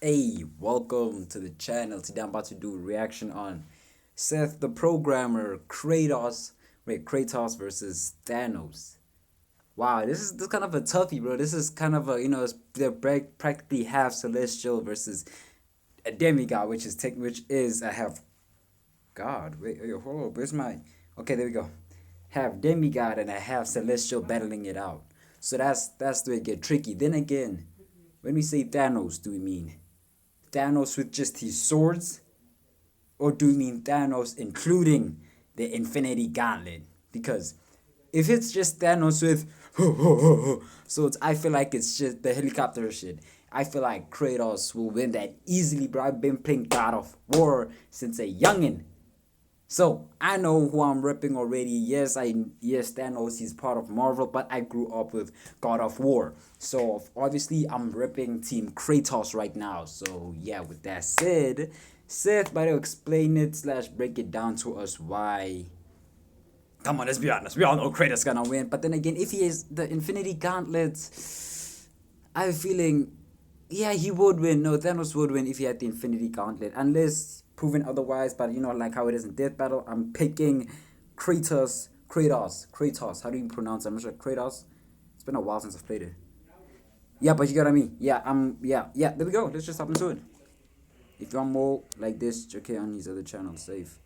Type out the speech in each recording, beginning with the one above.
Hey, welcome to the channel. Today I'm about to do a reaction on Seththeprogrammer, Kratos versus Thanos. Wow, this is kind of a toughie, bro. This is kind of a they're practically half celestial versus a demigod, which is a half god. Wait, hold up, where's my? Okay, there we go. Half demigod and a half celestial battling it out. So that's where it get tricky. Then again, when we say Thanos, do we mean Thanos with just his swords, or do you mean Thanos including the Infinity Gauntlet? Because if it's just Thanos with swords, I feel like it's just the helicopter shit. I feel like Kratos will win that easily, bro. I've been playing God of War since a youngin'. So I know who I'm repping already. Yes, Thanos is part of Marvel, but I grew up with God of War. So obviously I'm repping Team Kratos right now. So yeah, with that said, Seth better explain it slash break it down to us why. Come on, let's be honest. We all know Kratos gonna win. But then again, if he is the Infinity Gauntlet, I have a feeling, yeah, he would win. No, Thanos would win if he had the Infinity Gauntlet, unless proven otherwise. But like how it is in Death Battle, I'm picking Kratos. How do you pronounce it? I'm not sure. Kratos. It's been a while since I've played it. Yeah, but you get what I mean. Yeah. There we go. Let's just hop into it. If you want more like this, check it on his other channels. Safe.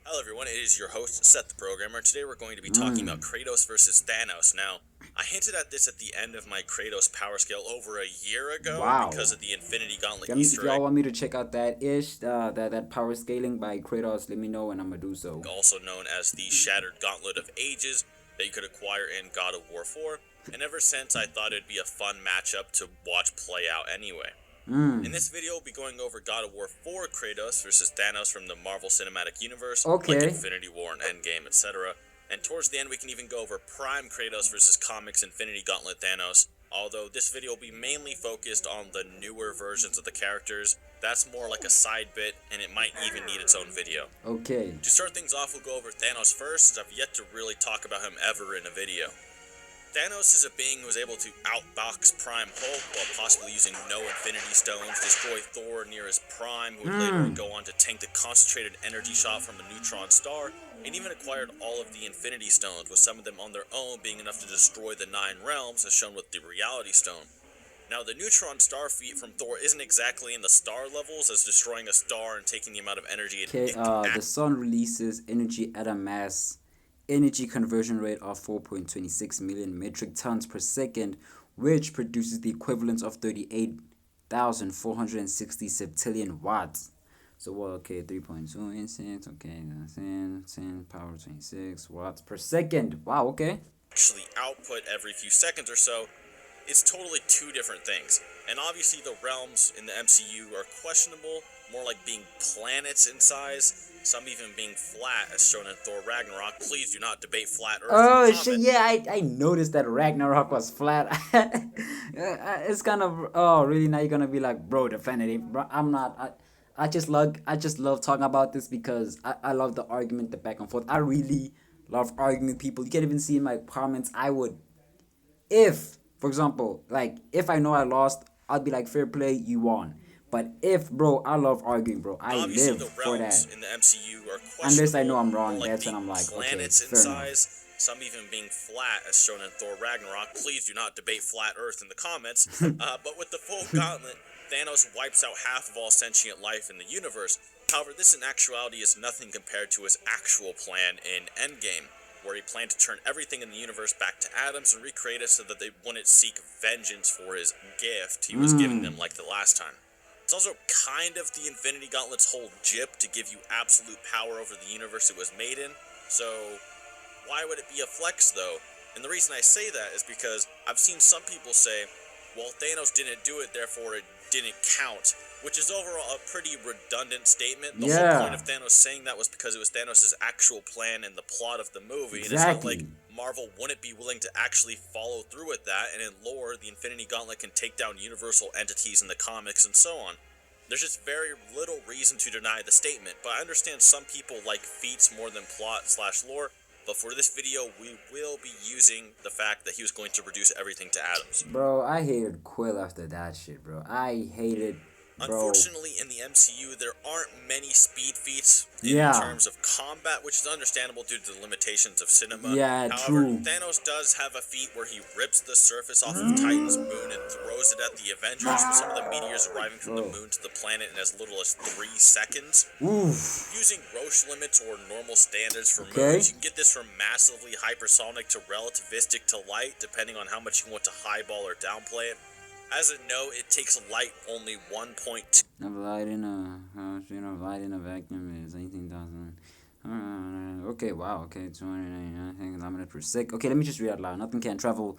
Hello everyone, it is your host, Seththeprogrammer. Today we're going to be talking about Kratos versus Thanos. Now, I hinted at this at the end of my Kratos power scale over a year ago Wow. because of the Infinity Gauntlet If Easter y'all egg, want me to check out that power scaling by Kratos, let me know and I'm gonna do so. also known as the Shattered Gauntlet of Ages, that you could acquire in God of War 4, and ever since I thought it'd be a fun matchup to watch play out anyway. In this video, we'll be going over God of War 4 Kratos versus Thanos from the Marvel Cinematic Universe, like Okay. Infinity War and Endgame, etc. And towards the end, we can even go over Prime Kratos versus Comics Infinity Gauntlet Thanos, although this video will be mainly focused on the newer versions of the characters. That's more like a side bit, and it might even need its own video. Okay. To start things off, we'll go over Thanos first, as I've yet to really talk about him ever in a video. Thanos is a being who is able to outbox Prime Hulk while possibly using no Infinity Stones, destroy Thor near his prime, who would later go on to tank the concentrated energy shot from a neutron star, and even acquired all of the Infinity Stones, with some of them on their own being enough to destroy the 9 realms, as shown with the Reality Stone. Now, the neutron star feat from Thor isn't exactly in the star levels, as destroying a star and taking the amount of energy Okay, the sun releases energy at a mass energy conversion rate of 4.26 million metric tons per second, which produces the equivalent of 38,460 septillion watts. So, well, okay, 3.2 inches, okay, 10 power 26 watts per second. Wow, okay. actually output every few seconds or so. It's totally two different things. And obviously the realms in the MCU are questionable, more like being planets in size, some even being flat as shown in Thor Ragnarok. Please do not debate flat Earth. Oh shit! Yeah, I noticed that Ragnarok was flat. It's kind of, oh really, now you're gonna be like, bro, definitive. Bro, I'm not. I just love talking about this because I love the argument, the back and forth. I really love arguing with people. You can even see in my comments. I would, if, for example, like if I know I lost, I'll be like, fair play, you won. But if, bro, I love arguing, bro. I Obviously live the for that. realms in the MCU are Unless I know I'm questionable, more wrong, like that's when being I'm like, okay, planets in fair enough. size, some even being flat as shown in Thor Ragnarok. Please do not debate flat Earth in the comments. But with the full gauntlet, Thanos wipes out half of all sentient life in the universe. However, this in actuality is nothing compared to his actual plan in Endgame, where he planned to turn everything in the universe back to atoms and recreate it so that they wouldn't seek vengeance for his gift he was giving them like the last time. It's also kind of the Infinity Gauntlet's whole jip to give you absolute power over the universe it was made in, so why would it be a flex though? And the reason I say that is because I've seen some people say, well, Thanos didn't do it, therefore it didn't count, which is overall a pretty redundant statement. The whole point of Thanos saying that was because it was Thanos' actual plan and the plot of the movie, and it's not like Marvel wouldn't be willing to actually follow through with that, and in lore, the Infinity Gauntlet can take down universal entities in the comics and so on. There's just very little reason to deny the statement, but I understand some people like feats more than plot/lore, but for this video, we will be using the fact that he was going to reduce everything to atoms. Bro, I hated Quill after that shit, bro. I hated bro. Unfortunately, in the MCU, there aren't many speed feats in Yeah. terms of combat, which is understandable due to the limitations of cinema. Yeah, However, true. Thanos does have a feat where he rips the surface off of Titan's moon and throws it at the Avengers, with some of the meteors arriving from the Bro. moon to the planet in as little as 3 seconds. Oof. Using Roche limits or normal standards for Okay. moons, you can get this from massively hypersonic to relativistic to light, depending on how much you want to highball or downplay it. As a note, it takes light only 1.2 Of light in a vacuum is 18,000. Okay, wow, okay, 299 kilometers per second. Okay, let me just read out loud. Nothing can travel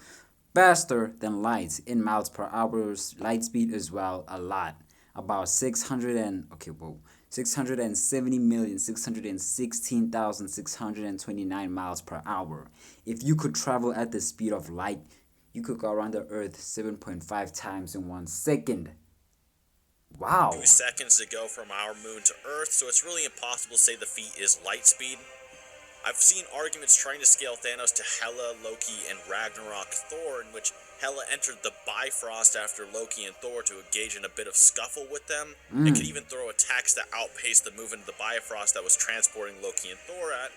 faster than light in miles per hour. Light speed as well, a lot. About 670,616,629 miles per hour. If you could travel at the speed of light, you could go around the Earth 7.5 times in 1 second. Wow. 2 seconds to go from our moon to Earth, so it's really impossible to say the feat is light speed. I've seen arguments trying to scale Thanos to Hela, Loki, and Ragnarok Thor, in which Hela entered the Bifrost after Loki and Thor to engage in a bit of scuffle with them. It could even throw attacks that outpaced the movement of the Bifrost that was transporting Loki and Thor at.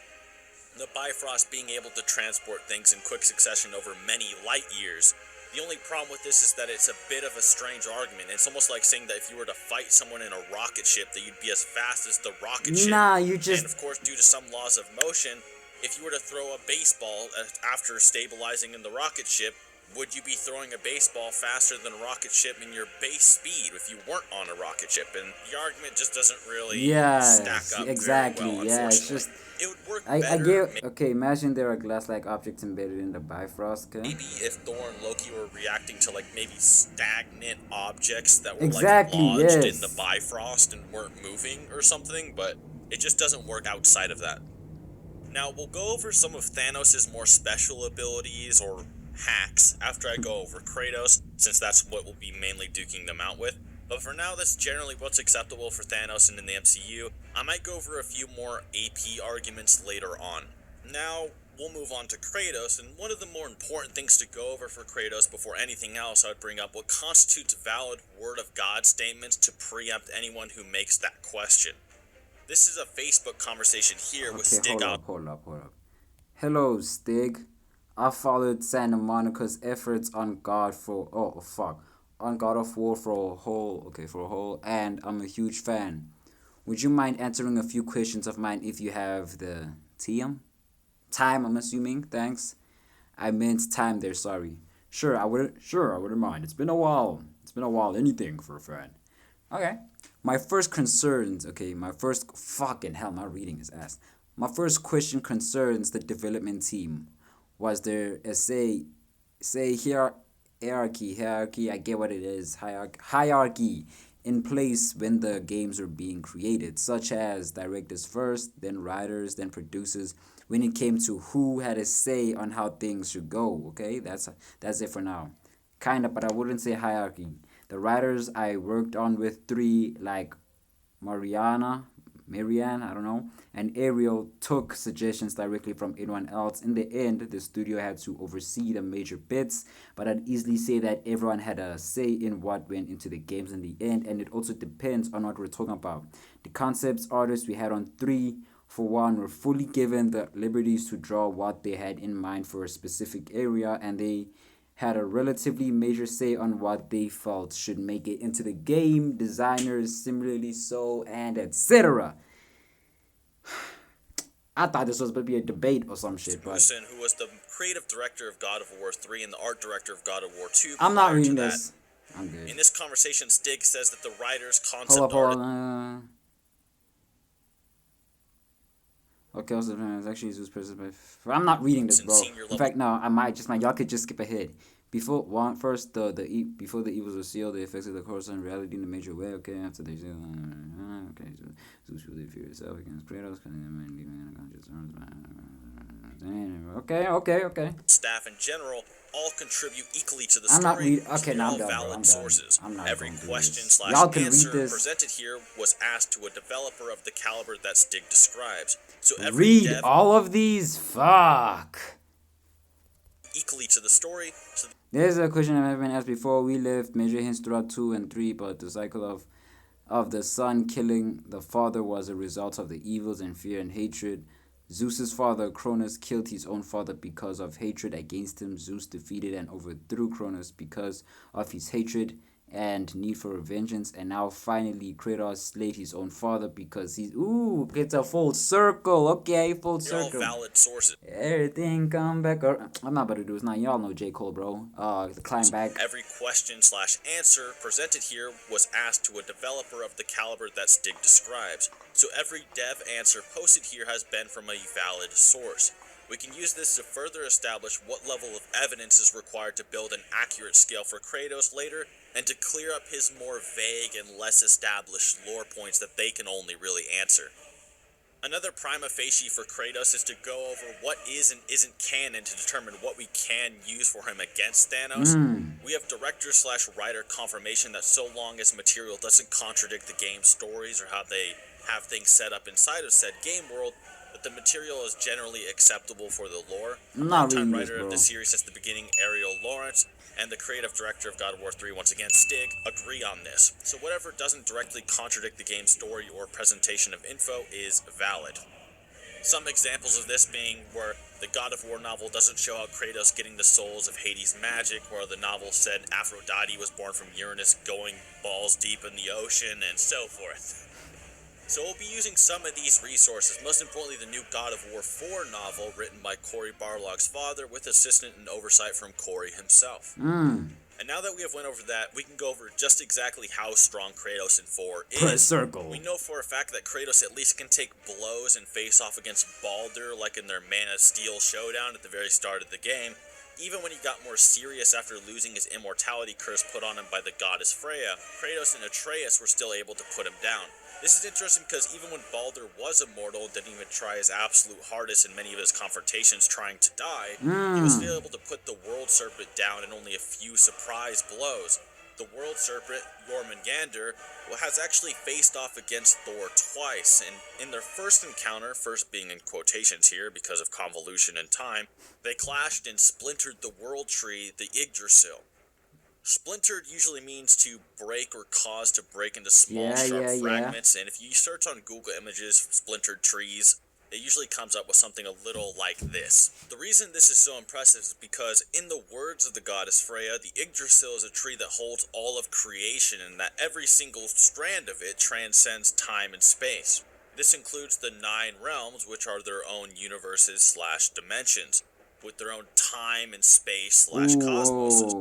The Bifrost being able to transport things in quick succession over many light years. The only problem with this is that it's a bit of a strange argument. It's almost like saying that if you were to fight someone in a rocket ship, that you'd be as fast as the rocket ship. Nah, you just... And of course, due to some laws of motion, if you were to throw a baseball after stabilizing in the rocket ship, would you be throwing a baseball faster than a rocket ship in your base speed if you weren't on a rocket ship? And the argument just doesn't really stack up exactly. very well, Yeah, it's unfortunately. just... It would work I better. get... Okay, imagine there are glass-like objects embedded in the Bifrost, okay? Maybe if Thor and Loki were reacting to like maybe stagnant objects that were Exactly, like lodged yes. in the Bifrost and weren't moving or something, but it just doesn't work outside of that. Now we'll go over some of Thanos' more special abilities or hacks after I go over Kratos, since that's what we'll be mainly duking them out with. But for now, that's generally what's acceptable for Thanos and in the MCU. I might go over a few more AP arguments later on. Now, we'll move on to Kratos, and one of the more important things to go over for Kratos before anything else, I would bring up what constitutes valid Word of God statements to preempt anyone who makes that question. This is a Facebook conversation here with Stig. Hold up. Hello, Stig. I followed Santa Monica's efforts on God of War for a whole, and I'm a huge fan. Would you mind answering a few questions of mine if you have the time, I'm assuming. Thanks. I meant time there, sorry. Sure, I wouldn't mind. It's been a while. Anything for a fan. Okay. My first My first question concerns the development team. Was there a hierarchy, I get what it is, hierarchy in place when the games are being created, such as directors first, then writers, then producers, when it came to who had a say on how things should go, okay? That's it for now. Kinda, but I wouldn't say hierarchy. The writers I worked on with 3, like Marianne, I don't know, and Ariel took suggestions directly from anyone else. In the end, the studio had to oversee the major bits, but I'd easily say that everyone had a say in what went into the games in the end, and it also depends on what we're talking about. The concepts artists we had on 3, for one, were fully given the liberties to draw what they had in mind for a specific area, and they had a relatively major say on what they felt should make it into the game. Designers similarly so, and etc. I thought this was going to be a debate or some shit, but who was the creative director of God of War 3 and the art director of God of War 2. I'm not reading this. I'm good. In this conversation, Stig says that the writer's concept Hold up. Okay, also it's actually Zeus person, but I'm not reading this, bro. In fact, no, I might. Y'all could just skip ahead. Before the evils were sealed, they affected the course in reality in a major way. Okay, after they sealed, so Zeus really feared himself against Kratos, cutting them and leaving unconscious. Okay. Staff in general all contribute equally to the I'm story. Not read. Okay, now I'm done, valid bro. I'm sources. done. I'm not Every question / Y'all can answer read this. presented here was asked to a developer of the caliber that Stig describes. So every read dev all of these. Fuck. Equally to the story. So there's a question I've been asked before. We left major hints throughout 2 and 3, but the cycle of of the son killing the father was a result of the evils and fear and hatred. Zeus's father Cronus killed his own father because of hatred against him. Zeus defeated and overthrew Cronus because of his hatred and need for vengeance. And now finally Kratos slayed his own father because he's it's a full circle. Okay, full They're all circle. valid sources. Everything come back. I'm not about to do this now. Y'all know J. Cole, bro. Climb back. Every question/answer presented here was asked to a developer of the caliber that Stig describes, so every dev answer posted here has been from a valid source. We can use this to further establish what level of evidence is required to build an accurate scale for Kratos later, and to clear up his more vague and less established lore points that they can only really answer. Another prima facie for Kratos is to go over what is and isn't canon to determine what we can use for him against Thanos. We have director/writer confirmation that so long as material doesn't contradict the game's stories or how they have things set up inside of said game world, that the material is generally acceptable for the lore. Not Longtime really, writer bro. of the series since the beginning, Ariel Lawrence, and the creative director of God of War 3, once again Stig, agree on this. So whatever doesn't directly contradict the game's story or presentation of info is valid. Some examples of this being where the God of War novel doesn't show how Kratos getting the souls of Hades' magic, where the novel said Aphrodite was born from Uranus going balls deep in the ocean, and so forth. So we'll be using some of these resources, most importantly the new God of War 4 novel written by Cory Barlog's father with assistance and oversight from Cory himself. And now that we have went over that, we can go over just exactly how strong Kratos in 4 is. Press circle. We know for a fact that Kratos at least can take blows and face off against Baldur like in their Man of Steel showdown at the very start of the game. Even when he got more serious after losing his immortality curse put on him by the goddess Freya, Kratos and Atreus were still able to put him down. This is interesting because even when Baldur was immortal and didn't even try his absolute hardest in many of his confrontations trying to die, he was still able to put the World Serpent down in only a few surprise blows. The World Serpent, Jormungandr, has actually faced off against Thor twice, and in their first encounter, first being in quotations here because of convolution and time, they clashed and splintered the World Tree, the Yggdrasil. Splintered usually means to break or cause to break into small sharp fragments, and if you search on Google Images splintered trees, it usually comes up with something a little like this. The reason this is so impressive is because, in the words of the goddess Freya, the Yggdrasil is a tree that holds all of creation and that every single strand of it transcends time and space. This includes the 9 realms, which are their own universes/dimensions, with their own time and space/cosmoses.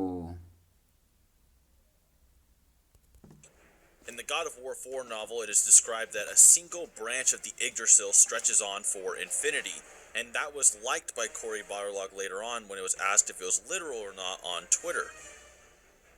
In the God of War 4 novel, it is described that a single branch of the Yggdrasil stretches on for infinity, and that was liked by Cory Barlog later on when it was asked if it was literal or not on Twitter.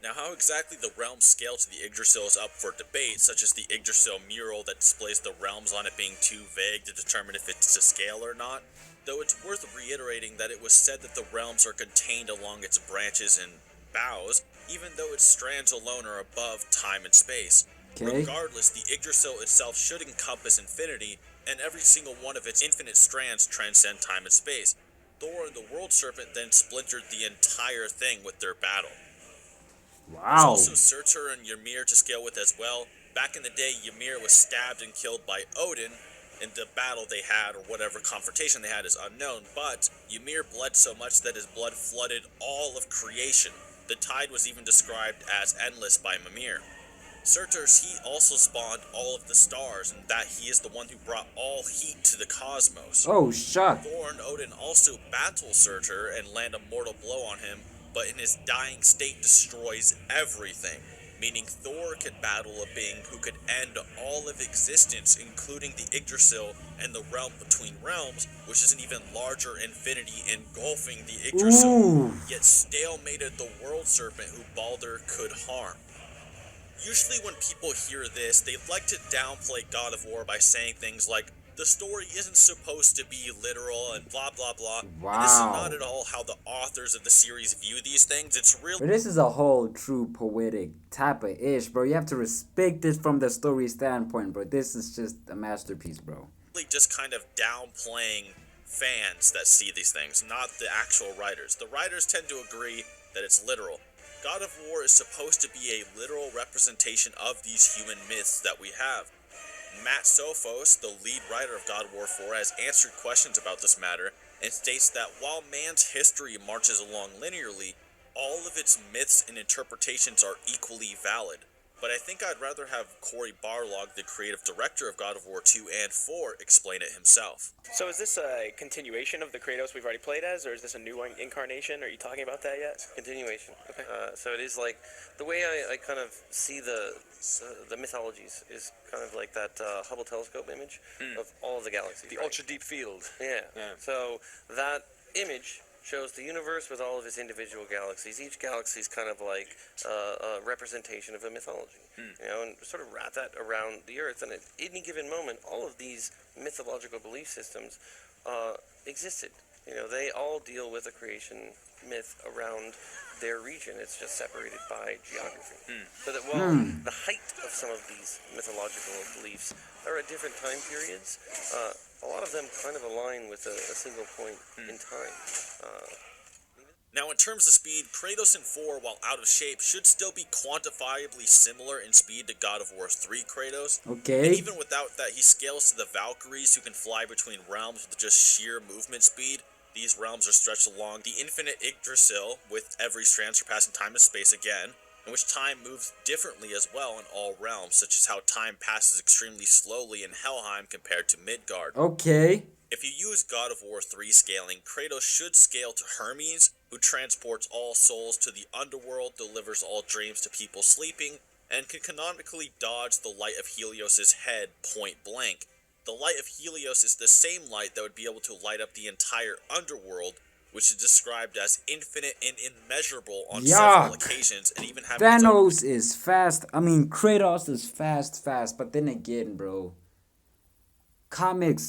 Now, how exactly the realms scale to the Yggdrasil is up for debate, such as the Yggdrasil mural that displays the realms on it being too vague to determine if it's to scale or not, though it's worth reiterating that it was said that the realms are contained along its branches and boughs, even though its strands alone are above time and space. Regardless, the Yggdrasil itself should encompass infinity, and every single one of its infinite strands transcend time and space. Thor and the World Serpent then splintered the entire thing with their battle. There's also Surtur and Ymir to scale with as well. Back in the day, Ymir was stabbed and killed by Odin, and the battle they had, or whatever confrontation they had, is unknown, but Ymir bled so much that his blood flooded all of creation. The tide was even described as endless by Mimir. Surtur's heat also spawned all of the stars, and that he is the one who brought all heat to the cosmos. Oh, shut. Thor and Odin also battle Surtur and land a mortal blow on him, but in his dying state destroys everything, meaning Thor could battle a being who could end all of existence, including the Yggdrasil and the realm between realms, which is an even larger infinity engulfing the Yggdrasil, yet stalemated the World Serpent who Baldur could harm. Usually when people hear this, they like to downplay God of War by saying things like, the story isn't supposed to be literal and blah blah blah. Wow. And this is not at all how the authors of the series view these things. It's really... But this is a whole true poetic type of ish, bro. You have to respect this from the story standpoint, bro. This is just a masterpiece, bro. Just kind of downplaying fans that see these things, not the actual writers. The writers tend to agree that it's literal. God of War is supposed to be a literal representation of these human myths that we have. Matt Sophos, the lead writer of God of War 4, has answered questions about this matter and states that while man's history marches along linearly, all of its myths and interpretations are equally valid. But I think I'd rather have Cory Barlog, the creative director of God of War 2 and 4, explain it himself. So is this a continuation of the Kratos we've already played as, or is this a new incarnation? Are you talking about that yet? Continuation. Okay. So it is like the way I kind of see the mythologies is kind of like that Hubble telescope image of all of the galaxies. The right? ultra deep field. Yeah. So that image shows the universe with all of its individual galaxies. Each galaxy is kind of like a representation of a mythology, and sort of wrap that around the Earth. And at any given moment, all of these mythological belief systems existed. They all deal with a creation myth around their region. It's just separated by geography. So that while the height of some of these mythological beliefs are at different time periods, a lot of them kind of align with a single point in time. Now, in terms of speed, Kratos in 4, while out of shape, should still be quantifiably similar in speed to God of War 3 Kratos. Okay. And even without that, he scales to the Valkyries, who can fly between realms with just sheer movement speed. These realms are stretched along the infinite Yggdrasil, with every strand surpassing time and space again, in which time moves differently as well in all realms, such as how time passes extremely slowly in Helheim compared to Midgard. Okay. If you use God of War 3 scaling, Kratos should scale to Hermes, who transports all souls to the underworld, delivers all dreams to people sleeping, and can canonically dodge the light of Helios' head point blank. The light of Helios is the same light that would be able to light up the entire underworld, which is described as infinite and immeasurable on several occasions, and even having Thanos is fast. I mean, Kratos is fast, but then again, bro, comic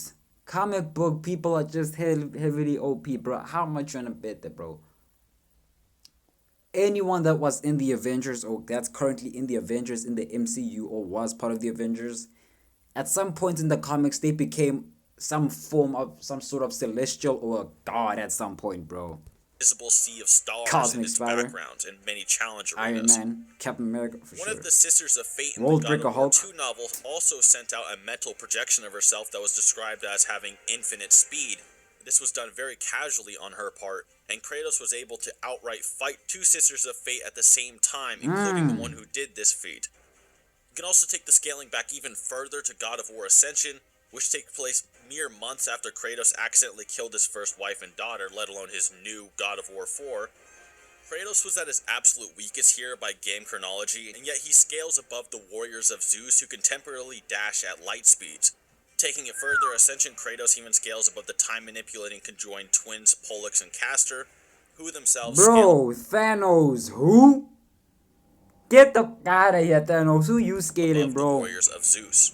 book people are just heavily OP, bro. How much you wanna bet that, bro? Anyone that was in the Avengers or that's currently in the Avengers in the MCU or was part of the Avengers, at some point in the comics they became some sort of celestial or a god at some point, bro. Visible sea of stars Cosmic in its Spider, background and many challenge Iron arenas. Man, Captain America, for One sure. of the Sisters of Fate in World the God Breaker of War Hulk. 2 novel also sent out a mental projection of herself that was described as having infinite speed. This was done very casually on her part, and Kratos was able to outright fight two Sisters of Fate at the same time, including the one who did this feat. You can also take the scaling back even further to God of War Ascension, which takes place mere months after Kratos accidentally killed his first wife and daughter, let alone his new God of War 4. Kratos was at his absolute weakest here by game chronology, and yet he scales above the warriors of Zeus who can temporarily dash at light speeds. Taking it further, Ascension Kratos even scales above the time-manipulating conjoined twins Pollux and Castor, who themselves Bro, Thanos, who? Get the fuck out of here, Thanos. Who you scaling, above bro? the warriors of Zeus.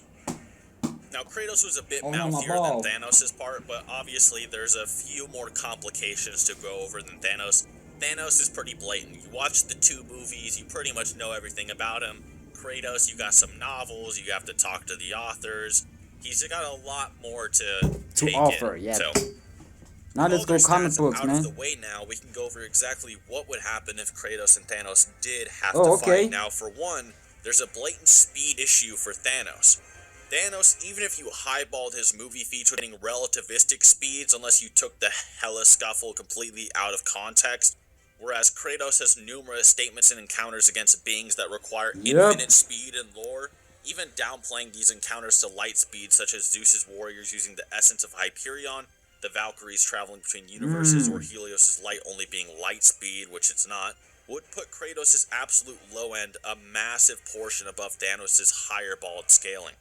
Now, Kratos was a bit mouthier than Thanos' part, but obviously there's a few more complications to go over than Thanos. Thanos is pretty blatant. You watch the two movies, you pretty much know everything about him. Kratos, you got some novels, you have to talk to the authors. He's got a lot more to take offer, in. yeah. So, now let's go comic books, out man. of the way now, we can go over exactly what would happen if Kratos and Thanos did have to fight. Now, for one, there's a blatant speed issue for Thanos. Thanos, even if you highballed his movie feature getting relativistic speeds unless you took the Hela scuffle completely out of context, whereas Kratos has numerous statements and encounters against beings that require infinite speed and lore, even downplaying these encounters to light speed, such as Zeus's warriors using the essence of Hyperion, the Valkyries traveling between universes, or Helios' light only being light speed, which it's not, would put Kratos' absolute low end a massive portion above Thanos' higher balled scaling.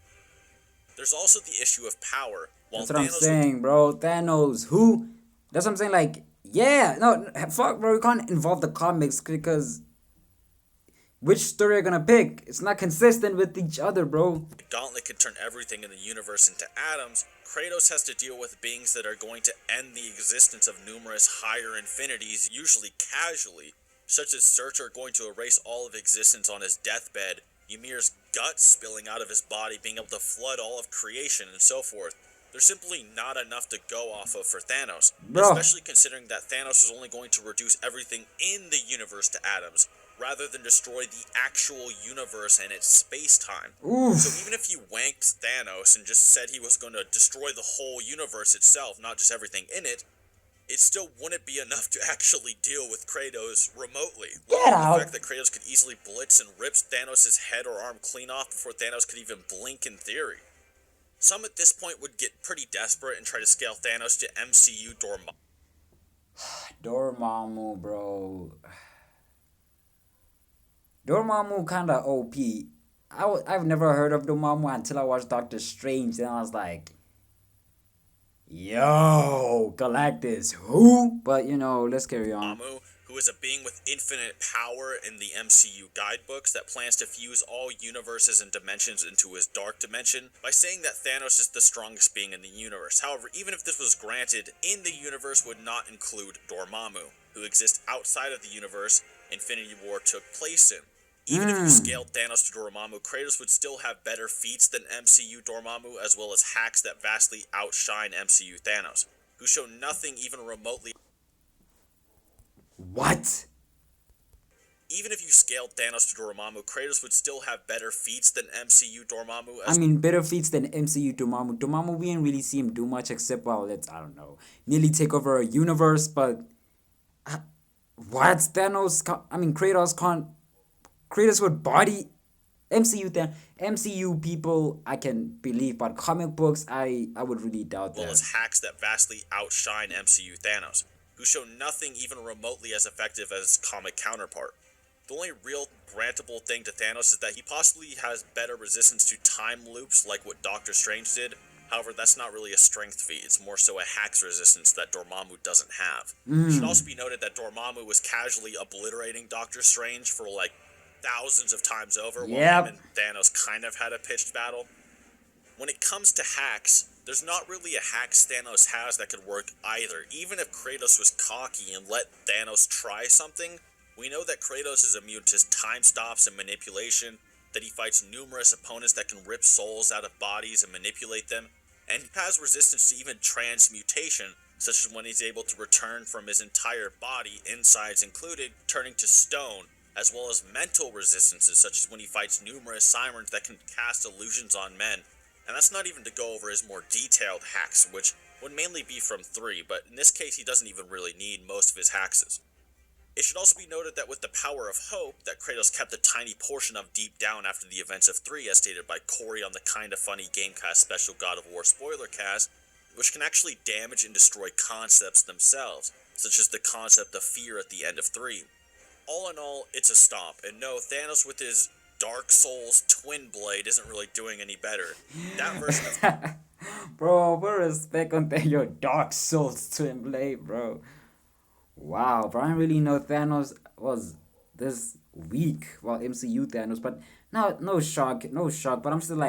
There's also the issue of power. That's what I'm saying, bro. Thanos, who? That's what I'm saying, like, yeah, no, fuck, bro, you can't involve the comics because which story are you gonna pick? It's not consistent with each other, bro. The Gauntlet can turn everything in the universe into atoms. Kratos has to deal with beings that are going to end the existence of numerous higher infinities, usually casually, such as Search are going to erase all of existence on his deathbed, Ymir's guts spilling out of his body being able to flood all of creation, and so forth. There's simply not enough to go off of for Thanos, especially considering that Thanos is only going to reduce everything in the universe to atoms. rather than destroy the actual universe and its space-time. Oof. So even if you wanked Thanos and just said he was going to destroy the whole universe itself, not just everything in it, it still wouldn't be enough to actually deal with Kratos remotely. Get out. The fact that Kratos could easily blitz and rip Thanos' head or arm clean off before Thanos could even blink in theory. Some at this point would get pretty desperate and try to scale Thanos to MCU Dormammu. Dormammu, bro. Dormammu kinda OP. I've never heard of Dormammu until I watched Doctor Strange. Then I was like, yo, Galactus, who? But, let's carry on. Dormammu, who is a being with infinite power in the MCU guidebooks that plans to fuse all universes and dimensions into his dark dimension by saying that Thanos is the strongest being in the universe. However, even if this was granted, in the universe would not include Dormammu, who exists outside of the universe Infinity War took place in. Even if you scaled Thanos to Dormammu, Kratos would still have better feats than MCU Dormammu, as well as hacks that vastly outshine MCU Thanos, who show nothing even remotely. What? Even if you scaled Thanos to Dormammu, Kratos would still have better feats than MCU Dormammu. Better feats than MCU Dormammu. Dormammu, we didn't really see him do much except, nearly take over a universe, but... what? Kratos can't... Kratos would body... MCU people, I can believe, but comic books, I would really doubt that. Well as hacks that vastly outshine MCU Thanos, who show nothing even remotely as effective as his comic counterpart. The only real grantable thing to Thanos is that he possibly has better resistance to time loops like what Doctor Strange did. However, that's not really a strength feat, it's more so a hacks resistance that Dormammu doesn't have. It should also be noted that Dormammu was casually obliterating Doctor Strange for thousands of times over, while him and Thanos kind of had a pitched battle. When it comes to hacks, there's not really a hack Thanos has that could work either. Even if Kratos was cocky and let Thanos try something, we know that Kratos is immune to time stops and manipulation, that he fights numerous opponents that can rip souls out of bodies and manipulate them, and he has resistance to even transmutation, such as when he's able to return from his entire body, insides included, turning to stone, as well as mental resistances, such as when he fights numerous sirens that can cast illusions on men. And that's not even to go over his more detailed hacks, which would mainly be from 3, but in this case he doesn't even really need most of his hacks. It should also be noted that with the power of hope that Kratos kept a tiny portion of deep down after the events of 3, as stated by Corey on the Kinda Funny Gamecast special God of War spoiler cast, which can actually damage and destroy concepts themselves, such as the concept of fear at the end of 3. All in all, it's a stomp, and no, Thanos with his Dark Souls twin blade isn't really doing any better. That version of... Bro, put respect on your Dark Souls twin blade, bro. Wow, bro, I didn't really know Thanos was this weak. Well, MCU Thanos, but no shock, but I'm still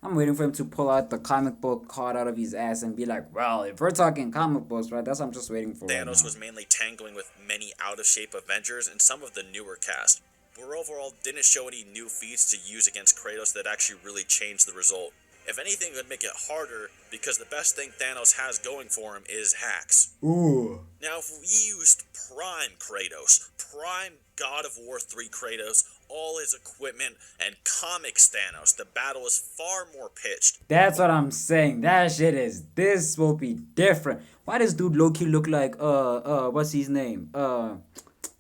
I'm waiting for him to pull out the comic book card out of his ass and be like, well, if we're talking comic books, right, that's what I'm just waiting for. Thanos was mainly tangling with many out-of-shape Avengers and some of the newer cast, but overall didn't show any new feats to use against Kratos that actually really changed the result. If anything, it would make it harder, because the best thing Thanos has going for him is hacks. Ooh. Now, if we used Prime Kratos, Prime God of War 3 Kratos, all his equipment, and comics Thanos, the battle is far more pitched. That's what I'm saying. This will be different. Why does dude low-key look like, what's his name?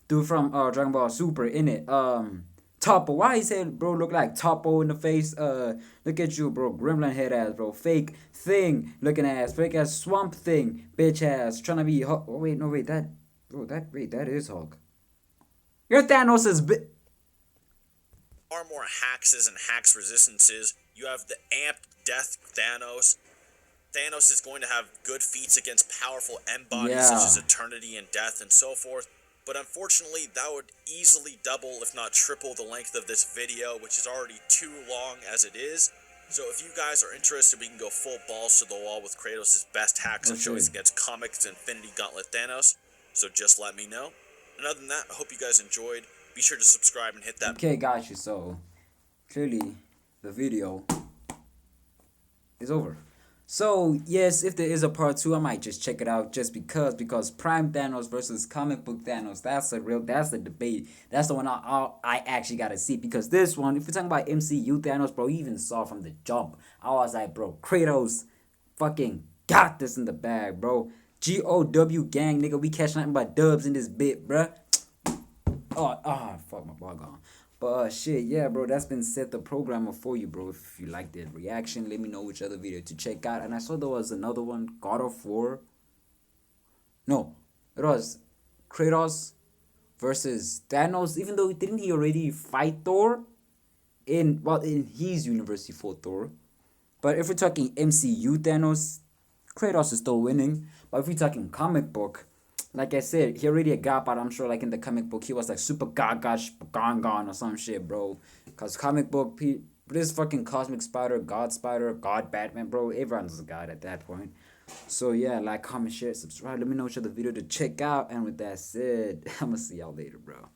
Dude from, Dragon Ball Super, innit? Topo. Why he said, bro, look like Topo in the face? Look at you, bro. Gremlin head ass, bro. Fake thing looking ass. Fake ass swamp thing. Bitch ass. Trying to be Hulk. Oh, wait, no, wait. That is Hulk. You're Thanos' Far more hacks and hacks resistances. You have the amped death Thanos. Thanos is going to have good feats against powerful M-bodies such as Eternity and Death and so forth. But unfortunately, that would easily double, if not triple, the length of this video, which is already too long as it is. So if you guys are interested, we can go full balls to the wall with Kratos' best hacks and choice against Comics Infinity Gauntlet Thanos. So just let me know. And other than that, I hope you guys enjoyed. Be sure to subscribe and hit that. Okay, got you. So, clearly, the video is over. So yes, if there is a part two, I might just check it out just because Prime Thanos versus comic book Thanos. That's the debate. That's the one I actually gotta see because this one, if you're talking about MCU Thanos, bro, you even saw from the jump. I was like, bro, Kratos, fucking got this in the bag, bro. GOW gang, nigga, we catch nothing but dubs in this bit, bruh. Fuck, my ball gone. But shit, yeah, bro, that's been Seth the Programmer for you, bro. If you like the reaction, let me know which other video to check out. And I saw there was another one, God of War. No, it was Kratos versus Thanos. Even though didn't he already fight Thor in his universe he fought Thor. But if we're talking MCU Thanos, Kratos is still winning. But if we're talking comic book, like I said, he already got, but I'm sure like in the comic book he was like super gagash gone or some shit, bro. Cause comic book this fucking Cosmic Spider, God Batman, bro. Everyone's a god at that point. So yeah, like, comment, share, subscribe. Let me know which other video to check out. And with that said, I'ma see y'all later, bro.